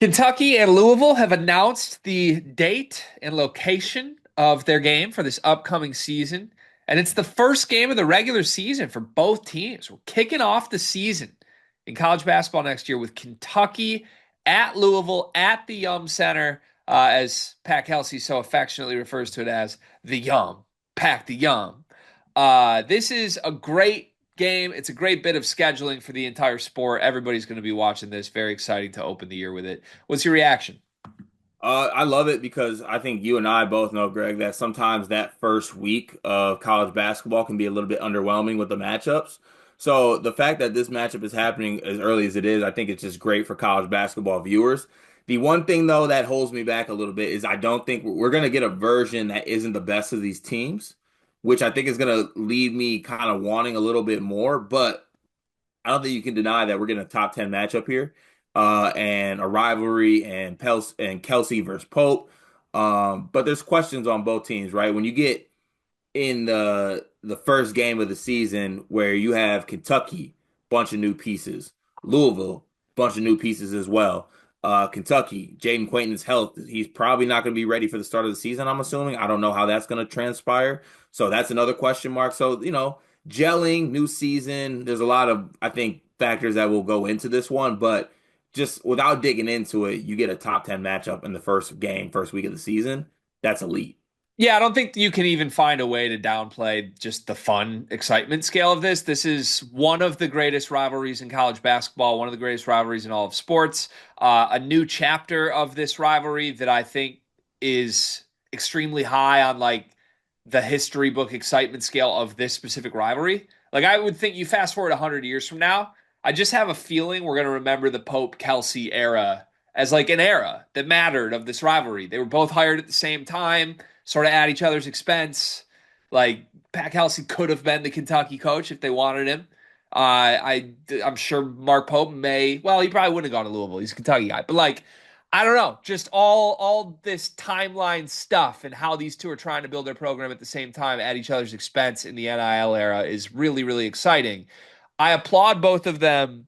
Kentucky and Louisville have announced the date and location of their game for this upcoming season. And it's the first game of the regular season for both teams. We're kicking off the season in college basketball next year with Kentucky at Louisville at the Yum Center, as Pat Kelsey so affectionately refers to it as the Yum. Pack the Yum. This is a great game. It's a great bit of scheduling for the entire sport. Everybody's going to be watching this. Very exciting to open the year with it. What's your reaction? I love it because I think you and I both know, Greg, that sometimes that first week of college basketball can be a little bit underwhelming with the matchups. So the fact that this matchup is happening as early as it is, I think it's just great for college basketball viewers. The one thing, though, that holds me back a little bit is I don't think we're going to get a version that isn't the best of these teams, which I think is going to leave me kind of wanting a little bit more. But I don't think you can deny that we're getting a top 10 matchup here, and a rivalry and Kelsey versus Pope. But there's questions on both teams, right? When you get in the first game of the season where you have Kentucky, bunch of new pieces, Louisville, bunch of new pieces as well. Kentucky, Jaden Quayton's health, he's probably not going to be ready for the start of the season, I'm assuming. I don't know how that's going to transpire. So that's another question mark. So, gelling, new season, there's a lot of, I think, factors that will go into this one, but just without digging into it, you get a top 10 matchup in the first game, first week of the season. That's elite. Yeah, I don't think you can even find a way to downplay just the fun, excitement scale of this. This is one of the greatest rivalries in college basketball, one of the greatest rivalries in all of sports. A new chapter of this rivalry that I think is extremely high on like the history book excitement scale of this specific rivalry. Like I would think you fast forward 100 years from now, I just have a feeling we're going to remember the Pope Kelsey era as like an era that mattered of this rivalry. They were both hired at the same time, sort of at each other's expense. Like Pat Kelsey could have been the Kentucky coach if they wanted him. I'm sure Mark Pope may. Well, he probably wouldn't have gone to Louisville. He's a Kentucky guy, but like I don't know, just all this timeline stuff and how these two are trying to build their program at the same time at each other's expense in the NIL era is really really exciting. I applaud both of them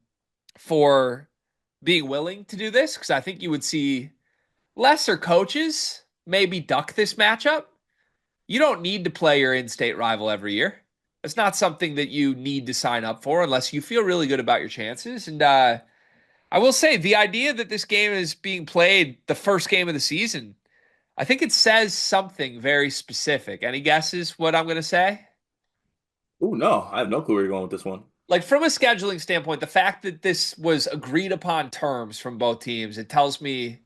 for being willing to do this because I think you would see lesser coaches maybe duck this matchup. You don't need to play your in-state rival every year. It's not something that you need to sign up for unless you feel really good about your chances. And I will say the idea that this game is being played the first game of the season, I think it says something very specific. Any guesses what I'm going to say? Oh no, I have no clue where you're going with this one. Like from a scheduling standpoint, the fact that this was agreed upon terms from both teams, it tells me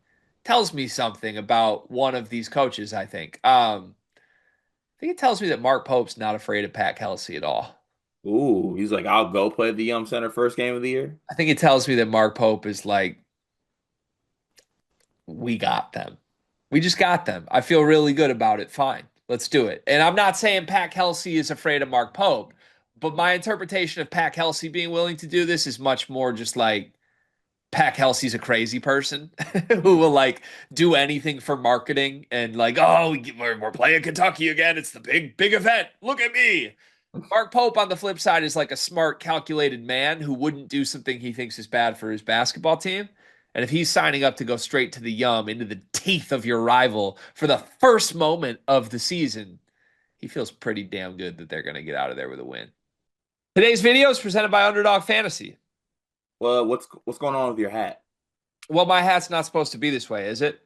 something about one of these coaches, I think. I think it tells me that Mark Pope's not afraid of Pat Kelsey at all. Ooh, he's like, I'll go play at the Yum Center first game of the year. I think it tells me that Mark Pope is like, we got them. We just got them. I feel really good about it. Fine. Let's do it. And I'm not saying Pat Kelsey is afraid of Mark Pope, but my interpretation of Pat Kelsey being willing to do this is much more just like Pat Kelsey's a crazy person who will like do anything for marketing and like, oh, we're playing Kentucky again. It's the big event. Look at me. Mark Pope, on the flip side, is like a smart, calculated man who wouldn't do something he thinks is bad for his basketball team. And if he's signing up to go straight to the yum, into the teeth of your rival for the first moment of the season, he feels pretty damn good that they're going to get out of there with a win. Today's video is presented by Underdog Fantasy. Well, what's going on with your hat? Well, my hat's not supposed to be this way, is it?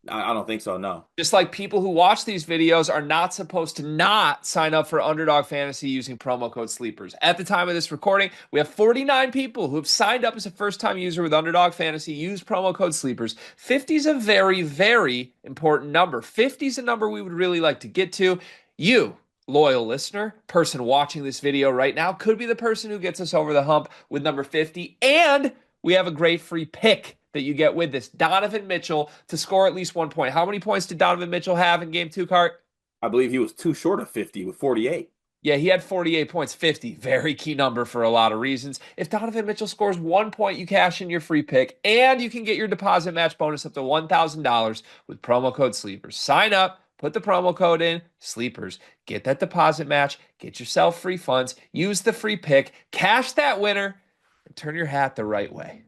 I don't think so. No. Just like people who watch these videos are not supposed to not sign up for Underdog Fantasy using promo code SLEEPERS. At the time of this recording, we have 49 people who have signed up as a first-time user with Underdog Fantasy. Use promo code SLEEPERS. 50 is a very, very important number. 50 is a number we would really like to get to. You, loyal listener, person watching this video right now, could be the person who gets us over the hump with number 50. And we have a great free pick that you get with this. Donovan Mitchell to score at least 1 point. How many points did Donovan Mitchell have in game two, Cart? I believe he was too short of 50 with 48. Yeah, he had 48 points, 50. Very key number for a lot of reasons. If Donovan Mitchell scores 1 point, you cash in your free pick, and you can get your deposit match bonus up to $1,000 with promo code SLEEPERS. Sign up, put the promo code in, SLEEPERS. Get that deposit match, get yourself free funds, use the free pick, cash that winner, and turn your hat the right way.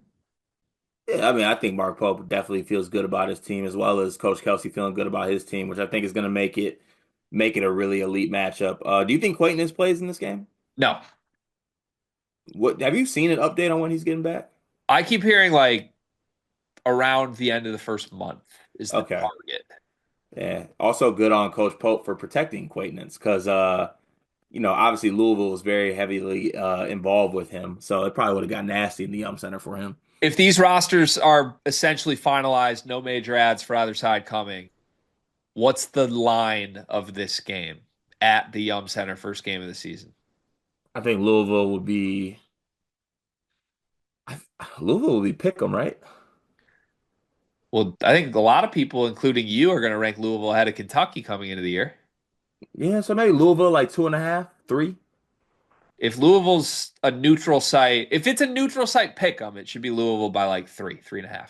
Yeah, I mean, I think Mark Pope definitely feels good about his team as well as Coach Kelsey feeling good about his team, which I think is going to make it a really elite matchup. Do you think Quaintance plays in this game? No, What have you seen an update on when he's getting back? I keep hearing like around the end of the first month is the Okay. target. Yeah. Also good on Coach Pope for protecting Quaintance because obviously Louisville was very heavily involved with him, so it probably would have got nasty in the Center for him. If these rosters are essentially finalized, no major ads for either side coming, what's the line of this game at the Center first game of the season? I think Louisville would be pick 'em, right? Well, I think a lot of people, including you, are going to rank Louisville ahead of Kentucky coming into the year. Yeah, so maybe Louisville like 2.5, 3. If Louisville's a neutral site, if it's a neutral site pick 'em, it should be Louisville by like three, 3.5.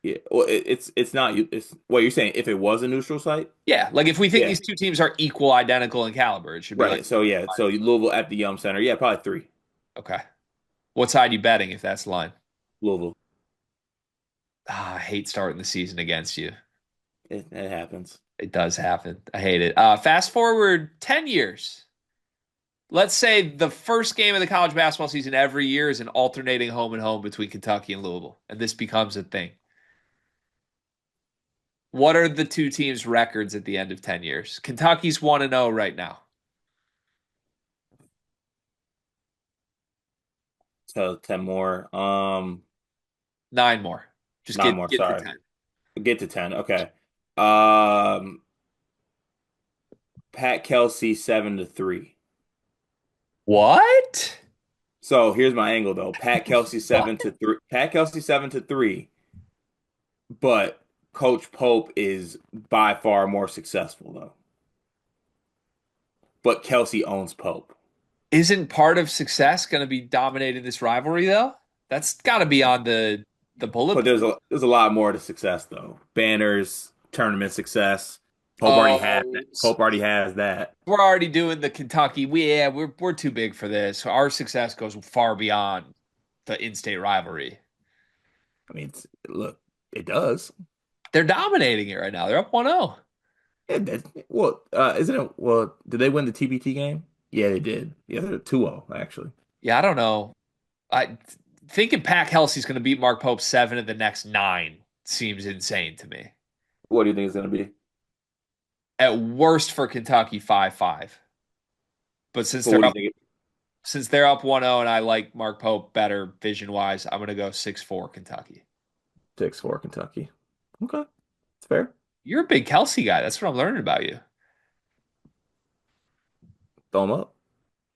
Yeah. Well, it's not you. It's what you're saying. If it was a neutral site, Yeah, like if we think yeah, these two teams are equal, identical in caliber, it should be like right. So yeah, so Louisville at the Center, yeah, probably 3. okay. What side are you betting if that's the line? Louisville. Ah, I hate starting the season against you. It happens. It does happen. I hate it. Fast forward 10 years. Let's say the first game of the college basketball season every year is an alternating home and home between Kentucky and Louisville, and this becomes a thing. What are the two teams' records at the end of 10 years? Kentucky's 1-0 right now. So 10 more. Nine more. Just 9 get more. get to Sorry. 10. Get to 10. Okay. Um, Pat Kelsey 7-3. What? So here's my angle though. Pat Kelsey 7-3. Pat Kelsey 7-3. But Coach Pope is by far more successful though. But Kelsey owns Pope. Isn't part of success going to be dominating this rivalry though? That's got to be on the bullet But point. there's a lot more to success though. Banners, tournament success. Pope already had that. Oh, Pope already has that. we're already doing the Kentucky. We're too big for this. Our success goes far beyond the in-state rivalry. I mean, look, it does. They're dominating it right now. They're up 1-0. Well, isn't it? Well, did they win the TBT game? Yeah, they did. Yeah, they're 2-0 actually. Yeah, I don't know. I thinking Pat Kelsey's going to beat Mark Pope 7 of the next 9 seems insane to me. What do you think it's going to be? At worst for Kentucky 5-5. But So what do you think? since they're up 1-0 and I like Mark Pope better vision-wise, I'm going to go 6-4 Kentucky. 6-4 Kentucky. Okay, it's fair. You're a big Kelsey guy. That's what I'm learning about you. Throw them up.